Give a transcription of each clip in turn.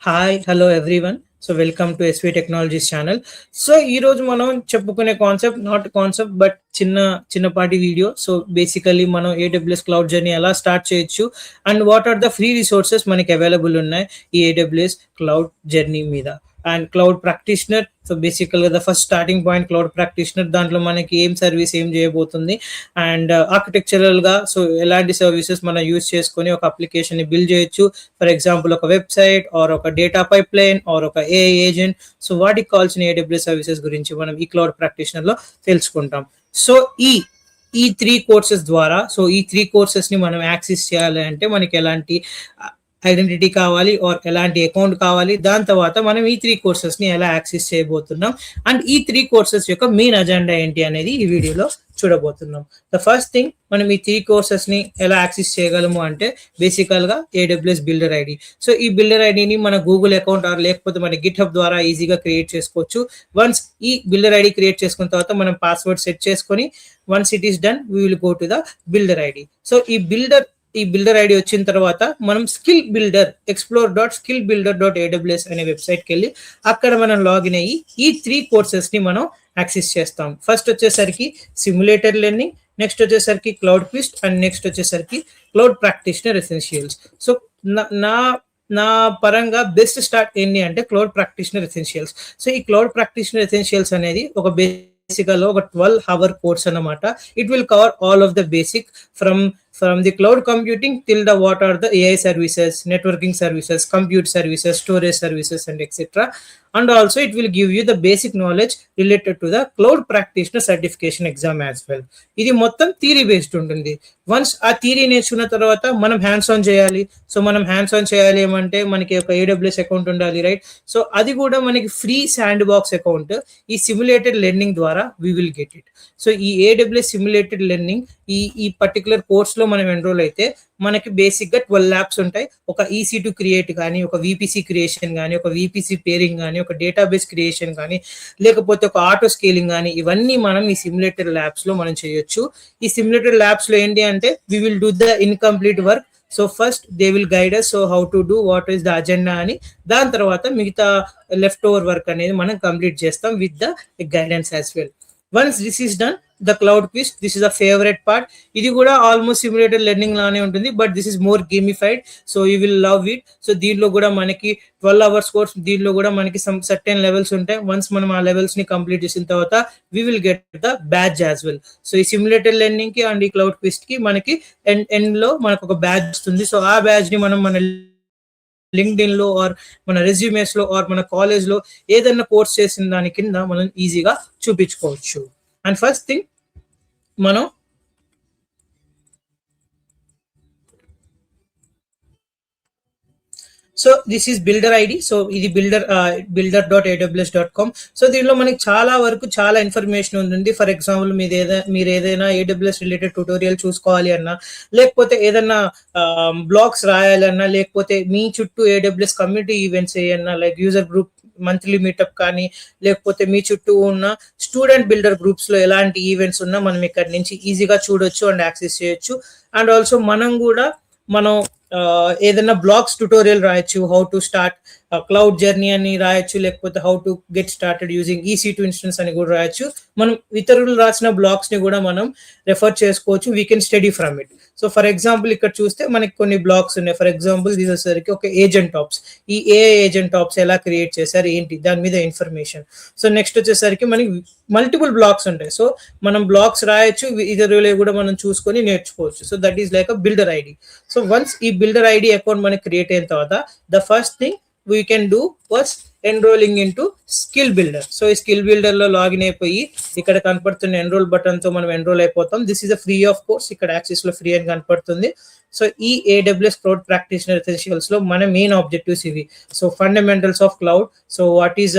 Hi hello everyone. So welcome to SV technologies channel. So ఈ రోజు మనం చెప్పుకునే కాన్సెప్ట్ నాట్ కాన్సెప్ట్ బట్ చిన్నపాటి వీడియో. సో బేసికలీ మనం ఏడబ్ల్యూఎస్ క్లౌడ్ జర్నీ ఎలా స్టార్ట్ చేయొచ్చు and what are the free resources మనకి అవైలబుల్ ఉన్నాయి ఈ ఏడబ్ల్యూఎస్ క్లౌడ్ జర్నీ మీద. అండ్ క్లౌడ్ ప్రాక్టీషనర్, సో బేసికల్గా the first starting point cloud practitioner. దాంట్లో మనకి ఏం సర్వీస్ ఏం చేయబోతుంది అండ్ ఆర్కిటెక్చరల్గా సో ఎలాంటి సర్వీసెస్ మనం యూజ్ చేసుకొని ఒక అప్లికేషన్ని బిల్డ్ చేయొచ్చు. ఫర్ ఎగ్జాంపుల్ ఒక వెబ్సైట్ ఆర్ ఒక డేటా పైప్ లైన్ ఆర్ ఒక ఏఐ ఏజెంట్. సో వాటికి కావాల్సిన ఏడబ్ల్యూఎస్ సర్వీసెస్ గురించి మనం ఈ క్లౌడ్ ప్రాక్టీషనర్లో తెలుసుకుంటాం. సో ఈ త్రీ కోర్సెస్ ద్వారా, సో ఈ త్రీ కోర్సెస్ని మనం యాక్సెస్ చేయాలి అంటే మనకి ఎలాంటి ఐడెంటిటీ కావాలి ఆర్ ఎలాంటి అకౌంట్ కావాలి, దాని తర్వాత మనం ఈ త్రీ కోర్సెస్ని ఎలా యాక్సెస్ చేయబోతున్నాం అండ్ ఈ త్రీ కోర్సెస్ యొక్క మెయిన్ అజెండా ఏంటి అనేది ఈ వీడియోలో చూడబోతున్నాం. ద ఫస్ట్ థింగ్, మనం ఈ త్రీ కోర్సెస్ని ఎలా యాక్సెస్ చేయగలము అంటే బేసికల్గా ఏడబ్ల్యూఎస్ బిల్డర్ ఐడి. సో ఈ బిల్డర్ ఐడిని మన గూగుల్ అకౌంట్ ఆర్ లేకపోతే మన గిట్ హబ్ ద్వారా ఈజీగా క్రియేట్ చేసుకోవచ్చు. వన్స్ ఈ బిల్డర్ ఐడి క్రియేట్ చేసుకున్న తర్వాత మనం పాస్వర్డ్ సెట్ చేసుకొని once it is done we will go to the builder ID. So ఈ బిల్డర్ ఐడి వచ్చిన తర్వాత మనం స్కిల్ బిల్డర్ explore.skillbuilder.aws అనే వెబ్సైట్కి వెళ్ళి అక్కడ మనం లాగిన్ అయ్యి ఈ త్రీ కోర్సెస్ని మనం యాక్సెస్ చేస్తాం. ఫస్ట్ వచ్చేసరికి సిమ్యులేటర్ లెర్నింగ్, నెక్స్ట్ వచ్చేసరికి క్లౌడ్ క్విస్ట్ అండ్ నెక్స్ట్ వచ్చేసరికి క్లౌడ్ ప్రాక్టీషనర్ ఎసెన్షియల్స్. సో నా పరంగా బెస్ట్ స్టార్ట్ ఏంటి అంటే క్లౌడ్ ప్రాక్టీషనర్ ఎసెన్షియల్స్. సో ఈ క్లౌడ్ ప్రాక్టీషనర్ ఎసెన్షియల్స్ అనేది ఒక బేసికల్గా ఒక 12-hour కోర్స్ అన్నమాట. It will cover all of the basic from the cloud computing till the what are the AI services, networking services, compute services, storage services and etc. And also it will give you the basic knowledge related to the cloud practitioner certification exam as well. ఇది మొత్తం theory based ఉంటుంది. Once ఆ theory నేర్చుకున్న తర్వాత మనం hands on చేయాలి. So మనం hands on చేయాలి ఏమంటే మనకి ఒక ఏడబ్ల్యూఎస్ అకౌంట్ ఉండాలి, రైట్? సో అది కూడా మనకి ఫ్రీ శాండ్ బాక్స్ అకౌంట్ ఈ సిమ్యులేటెడ్ లెర్నింగ్ ద్వారా we will get it. So ఈ ఏడబ్ల్యూఎస్ సిమ్యులేటెడ్ లెర్నింగ్ ఈ పర్టికులర్ కోర్స్లో మనం ఎన్రోల్ అయితే మనకి బేసిక్గా 12 ల్యాబ్స్ ఉంటాయి. ఒక EC2 క్రియేట్ కానీ, ఒక VPC క్రియేషన్ కానీ, ఒక VPC పేరింగ్ కానీ, ఒక డేటాబేస్ క్రియేషన్ కానీ, లేకపోతే ఒక ఆటో స్కేలింగ్ కానీ, ఇవన్నీ మనం ఈ సిమ్యులేటెడ్ ల్యాబ్స్లో మనం చేయొచ్చు. ఈ సిమ్యులేటెడ్ ల్యాబ్స్లో ఏంటి అంటే we will do the incomplete work. So first they will guide us so how to do what is the agenda అని, దాని తర్వాత మిగతా లెఫ్ట్ ఓవర్ వర్క్ అనేది మనం కంప్లీట్ చేస్తాం with the guidance as well. Once this is done, the cloud quiz, this is the favourite part. ఇది కూడా almost simulated learning లానే ఉంటుంది but this is more gamified. So you will love it. So దీంట్లో కూడా మనకి 12 hours course, దీంట్లో కూడా మనకి సమ్ సర్టెన్ లెవెల్స్ ఉంటాయి. వన్స్ మనం ఆ లెవెల్స్ ని కంప్లీట్ చేసిన తర్వాత we will get the badge as well. So ఈ సిమ్యులేటెడ్ లెర్నింగ్ కి అండ్ ఈ క్లౌడ్ క్విజ్ కి మనకి ఎండ్ లో మనకు ఒక బ్యాడ్జ్ వస్తుంది. సో ఆ బ్యాడ్జ్ ని మనం మన లింక్డ్ఇన్ లో ఆర్ మన రెజ్యూమేస్ లో ఆర్ మన కాలేజ్ లో ఏదైనా కోర్స్ చేసిన దాని కింద మనం ఈజీగా చూపించుకోవచ్చు. అండ్ ఫస్ట్ థింగ్ మనం so this is builder ID. So ఇది builder.aws.com. సో దీనిలో మనకి చాలా వరకు చాలా ఇన్ఫర్మేషన్ ఉంటుంది. ఫర్ ఎగ్జాంపుల్ మీరు ఏదైనా AWS రిలేటెడ్ ట్యూటోరియల్ చూసుకోవాలి అన్నా, లేకపోతే ఏదైనా బ్లాగ్స్ రాయాలన్నా, లేకపోతే మీ చుట్టూ AWS కమ్యూనిటీ ఈవెంట్స్ ఏయన్నా like user group monthly meetup కానీ, లేకపోతే మీ చుట్టూ ఉన్న స్టూడెంట్ బిల్డర్ గ్రూప్స్ లో ఎలాంటి ఈవెంట్స్ ఉన్నా మనం ఇక్కడ నుంచి ఈజీగా చూడొచ్చు అండ్ యాక్సెస్ చేయొచ్చు. అండ్ ఆల్సో మనం ఏదైనా బ్లాగ్స్ ట్యూటోరియల్ రాయొచ్చు, how to start cloud journey అని రాయొచ్చు, లేకపోతే how to get started using EC2 instance అని కూడా రాయొచ్చు. మనం ఇతరులు రాసిన బ్లాగ్స్ ని కూడా మనం రెఫర్ చేసుకోవచ్చు. We can study from it. So for example ఇక్కడ చూస్తే మనకి కొన్ని బ్లాగ్స్ ఉన్నాయి. ఫర్ ఎగ్జాంపుల్ ఇది వచ్చేసరికి ఒక ఏజెంట్ టాప్స్, ఈ AI ఏజెంట్ టాప్స్ ఎలా క్రియేట్ చేశారు ఏంటి దాని మీద ఇన్ఫర్మేషన్. సో నెక్స్ట్ వచ్చేసరికి మనకి మల్టిపుల్ బ్లాగ్స్ ఉంటాయి. సో మనం బ్లాగ్స్ రాయొచ్చు, ఇతరులు కూడా మనం చూసుకొని నేర్చుకోవచ్చు. So that is like a builder ID. So once ఈ బిల్డర్ ఐడి అకౌంట్ మనకి క్రియేట్ అయిన తర్వాత the first thing we can do was enrolling into skill builder. So ఈ స్కిల్ బిల్డర్ లో లాగిన్ అయిపోయి ఇక్కడ కనపడుతున్న ఎన్రోల్ బటన్ తో మనం ఎన్రోల్ అయిపోతాం. This is a free of course. ఇక్కడ యాక్సెస్ లో ఫ్రీ అని కనపడుతుంది. సో ఈ AWS క్లౌడ్ ప్రాక్టీషనర్ ఎసెన్షియల్స్ లో మన మెయిన్ ఆబ్జెక్టివ్స్ ఇవి. So fundamentals of cloud, so what is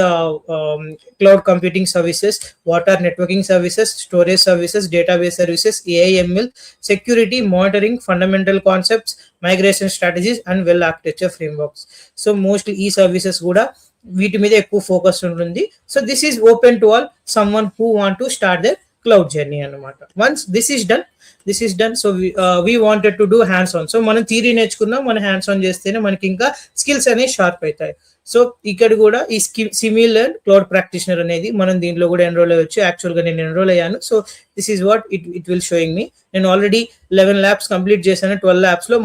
cloud computing services, what are networking services, storage services, database services, AI/ML, security, monitoring, fundamental concepts, migration strategies and well architecture frameworks. So mostly ఈ services కూడా వీటి మీద ఎక్కువ focus ఉంటుంది. So this is open to all someone who want to start their cloud journey అన్నమాట. Once this is done, this is done. So we wanted to do hands on. So మనం theory నేర్చుకున్నాం, మనం hands on చేస్తేనే మనకి ఇంకా skills అనేవి sharp అవుతాయి. So ఇక్కడ కూడా ఈ సిమిలర్ క్లౌడ్ ప్రాక్టీషనర్ అనేది మనం దీంట్లో కూడా ఎన్రోల్ అయ్యొచ్చు. యాక్చువల్గా నేను ఎన్రోల్ అయ్యాను. So this is what it will showing me. నేను ఆల్రెడీ 11 ల్యాబ్స్ కంప్లీట్ చేశాను. 12 ల్యాబ్స్ లో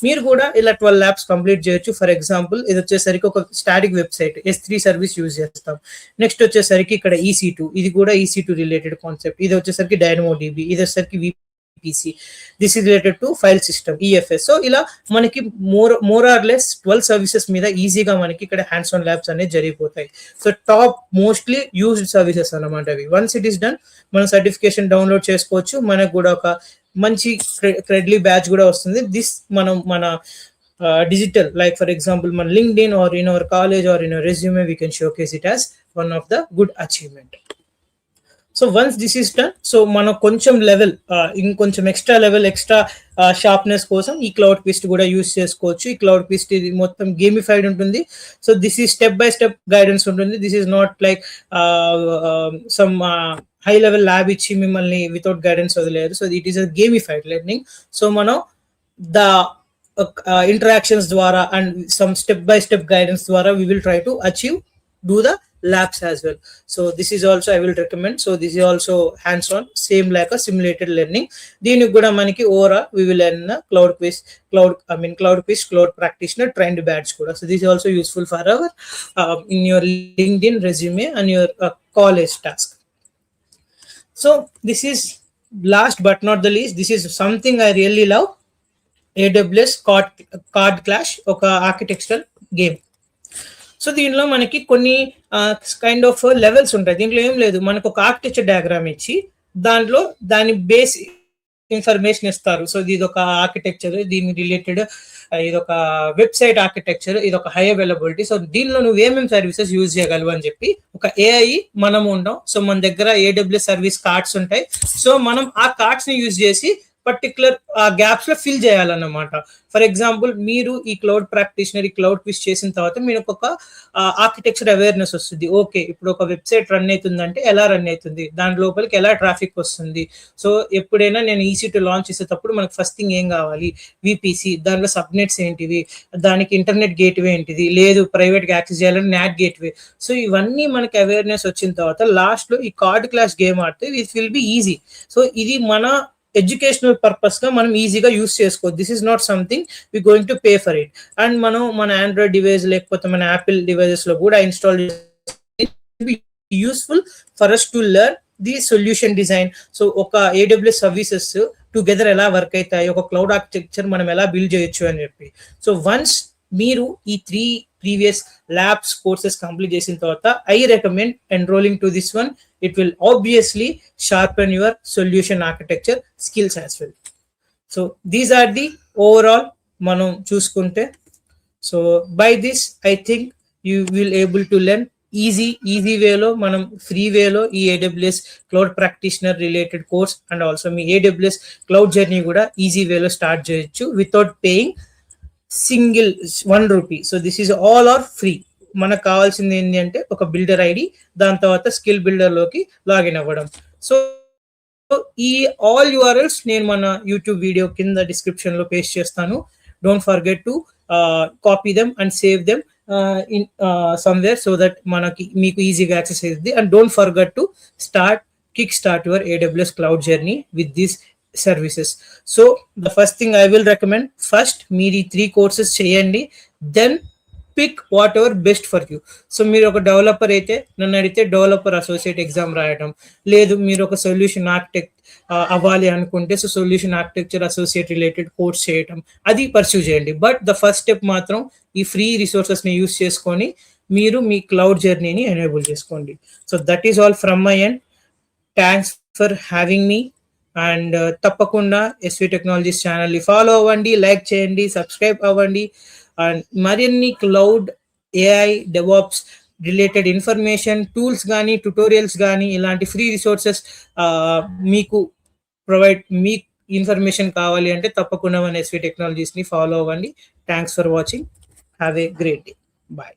మీరు కూడా ఇలా 12 ల్యాబ్స్ కంప్లీట్ చేయొచ్చు. ఫర్ ఎగ్జాంపుల్ ఇది వచ్చేసరికి ఒక static website S3 service use చేస్తాం. నెక్స్ట్ వచ్చేసరికి ఇక్కడ EC2, ఇది కూడా EC2 రిలేటెడ్ కాన్సెప్ట్. ఇది వచ్చేసరికి DynamoDB, ఇది వచ్చేసరికి VPC. This is related to file system EFS. So ఇలా మనకి మోర్ ఆర్ లెస్ 12 సర్వీసెస్ మీద ఈజీగా మనకి ఇక్కడ హ్యాండ్స్ ఆన్ ల్యాబ్స్ అనేది జరిగిపోతాయి. So top mostly used services అన్నమాట అవి. వన్స్ ఇట్ ఈస్ డన్ మనం సర్టిఫికేషన్ డౌన్లోడ్ చేసుకోవచ్చు. మనకు కూడా ఒక మంచి క్రెడిట్లీ బ్యాచ్ కూడా వస్తుంది. దిస్ మన digital, like for example మన LinkedIn or in our college or in our resume we can showcase it as one of the good achievement. So once this is done, so మనం కొంచెం level ఇంకొంచెం extra level extra sharpness కోసం ఈ cloud క్విస్ట్ కూడా use చేసుకోవచ్చు. ఈ cloud క్విస్ట్ ఇది మొత్తం గేమిఫైడ్ ఉంటుంది. So this is step by step guidance ఉంటుంది. This is not like some high level lab ఇచ్చి మిమ్మల్ని వితౌట్ గైడెన్స్ వదిలేరు. So it is a gamified learning. So మనం ద interactions ద్వారా and some step by step guidance ద్వారా we will try to achieve do the labs as well. So this is also I will recommend. So this is also hands on, same like a simulated learning. దీనికి కూడా మనకి overall we will learn cloud quiz cloud practitioner trained badge కూడా. So this is also useful for our in your LinkedIn resume and your college task. So this is last but not the least, this is something I really love. AWS card clash ఒక architectural game. So దీనిలో మనకి కొన్ని kind of levels ఉంటాయి. దీంట్లో ఏం లేదు, మనకు ఒక ఆర్కిటెక్చర్ డయాగ్రామ్ ఇచ్చి దాంట్లో దాని బేస్ ఇన్ఫర్మేషన్ ఇస్తారు. సో ఇది ఒక ఆర్కిటెక్చర్, దీని రిలేటెడ్ ఇది ఒక వెబ్సైట్ ఆర్కిటెక్చర్, ఇది ఒక హై అవైలబిలిటీ. సో దీనిలో నువ్వు ఏమేమి సర్వీసెస్ యూజ్ చేయగలవు అని చెప్పి ఒక AI మనము ఉంటాం. సో మన దగ్గర AWS సర్వీస్ కార్డ్స్ ఉంటాయి. సో మనం ఆ కార్డ్స్ ని యూజ్ చేసి పర్టికులర్ గ్యాప్స్ లో ఫిల్ చేయాలన్నమాట. ఫర్ ఎగ్జాంపుల్ మీరు ఈ క్లౌడ్ ప్రాక్టీషనర్ ఈ క్లౌడ్ క్విజ్ చేసిన తర్వాత మీరు ఒక ఆర్కిటెక్చర్ అవేర్నెస్ వస్తుంది. ఓకే, ఇప్పుడు ఒక వెబ్సైట్ రన్ అవుతుందంటే ఎలా రన్ అవుతుంది, దాని లోపలికి ఎలా ట్రాఫిక్ వస్తుంది. సో ఎప్పుడైనా నేను EC2 లాంచ్ చేసేటప్పుడు మనకు ఫస్ట్ థింగ్ ఏం కావాలి, VPC, దానిలో సబ్నెట్స్ ఏంటివి, దానికి ఇంటర్నెట్ గేట్వే ఏంటిది, లేదు ప్రైవేట్ గా యాక్సెస్ చేయాలని NAT గేట్వే. సో ఇవన్నీ మనకి అవేర్నెస్ వచ్చిన తర్వాత లాస్ట్ లో ఈ కార్డ్ క్లాస్ గేమ్ ఆడితే it will be easy. So ఇది మన ఎడ్యుకేషనల్ పర్పస్ గా మనం ఈజీగా యూస్ చేసుకోవచ్చు. This is not something we going to pay for it. And మనం మన ఆండ్రాయిడ్ డివైస్ లేకపోతే మన యాపిల్ డివైజెస్ లో కూడా install useful for us to learn the solution design. So ఒక AWS సర్వీసెస్ టుగెదర్ ఎలా వర్క్ అవుతాయి, ఒక క్లౌడ్ ఆర్కిటెక్చర్ మనం ఎలా బిల్డ్ చేయొచ్చు అని చెప్పి. సో వన్స్ మీరు ఈ 3 ప్రీవియస్ ల్యాబ్స్ కోర్సెస్ కంప్లీట్ చేసిన తర్వాత I recommend enrolling to this one. It will obviously sharpen your solution architecture skills as well. So these are the overall మనం చూసుకుంటే. So by this I think you will able to learn easy వేలో మనం free వేలో ఈ AWS cloud practitioner related course and also మీ AWS cloud journey కూడా easy వేలో start చేయొచ్చు without paying single 1 rupee. So this is all are free. మనకు కావాల్సింది ఏంటి అంటే ఒక బిల్డర్ ఐడి, దాని తర్వాత స్కిల్ బిల్డర్ లోకి లాగిన్ అవ్వడం. సో ఈ ఆల్ URLs నేను మన యూట్యూబ్ వీడియో కింద డిస్క్రిప్షన్ లో పేస్ట్ చేస్తాను. Don't forget to copy them and save them in somewhere so that మనకి మీకు ఈజీగా యాక్సెస్ అవుతుంది. And don't forget to kick start your AWS cloud journey with this services. So the first thing I will recommend, first మీరు 3 courses చేయండి, then pick whatever best for you. So మీరు ఒక developer అయితే నన్ను అడిగితే developer associate exam రాయడం, లేదు మీరు ఒక సొల్యూషన్ ఆర్కిటెక్ట్ అవ్వాలి అనుకుంటే so solution architecture associate related course చేయడం, అది పర్స్యూ చేయండి. బట్ ద ఫస్ట్ స్టెప్ మాత్రం ఈ ఫ్రీ రిసోర్సెస్ని యూస్ చేసుకొని మీరు మీ క్లౌడ్ జర్నీని ఎనేబుల్ చేసుకోండి. So that is all from my end. Thanks for having me. And తప్పకుండా SV టెక్నాలజీస్ ఛానల్ని ఫాలో అవ్వండి, లైక్ చేయండి, సబ్స్క్రైబ్ అవ్వండి. అండ్ మరిన్ని cloud AI DevOps related information tools కానీ ట్యుటోరియల్స్ కానీ ఇలాంటి ఫ్రీ రిసోర్సెస్ మీకు మీ ఇన్ఫర్మేషన్ కావాలి అంటే తప్పకుండా మన SV టెక్నాలజీస్ని ఫాలో అవ్వండి. Thanks for watching. Have a great day. Bye.